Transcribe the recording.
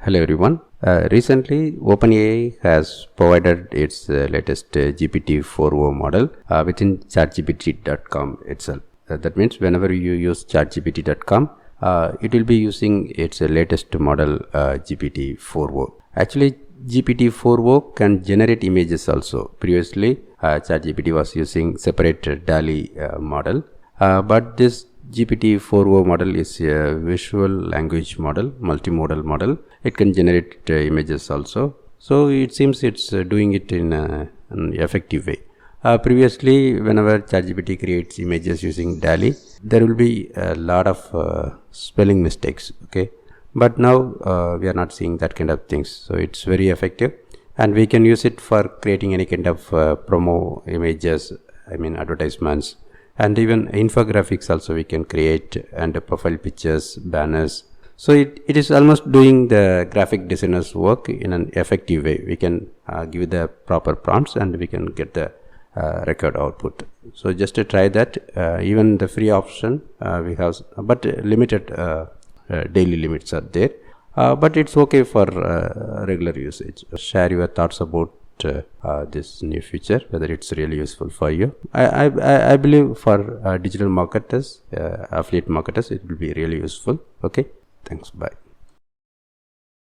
Hello everyone. Recently, OpenAI has provided its latest GPT4o model within ChatGPT.com itself. That means whenever you use ChatGPT.com, it will be using its latest model GPT4o. Actually, GPT4o can generate images also. Previously, ChatGPT was using separate DALL-E model, but this GPT4o model is a visual language model, multimodal model. It can generate images also. So it seems it's doing it in an effective way. Previously, whenever ChatGPT creates images using DALL-E, there will be a lot of spelling mistakes. Okay, but now we are not seeing that kind of things. So it's very effective, and we can use it for creating any kind of promo images. I mean advertisements. And even infographics also we can create, and profile pictures, banners. So it is almost doing the graphic designer's work in an effective way. We can give the proper prompts and we can get the record output. So just to try that, even the free option we have, but limited daily limits are there. But it's okay for regular usage. Share your thoughts about this new feature, whether it's really useful for you. I believe for digital marketers, affiliate marketers, it will be really useful. Okay, thanks, bye.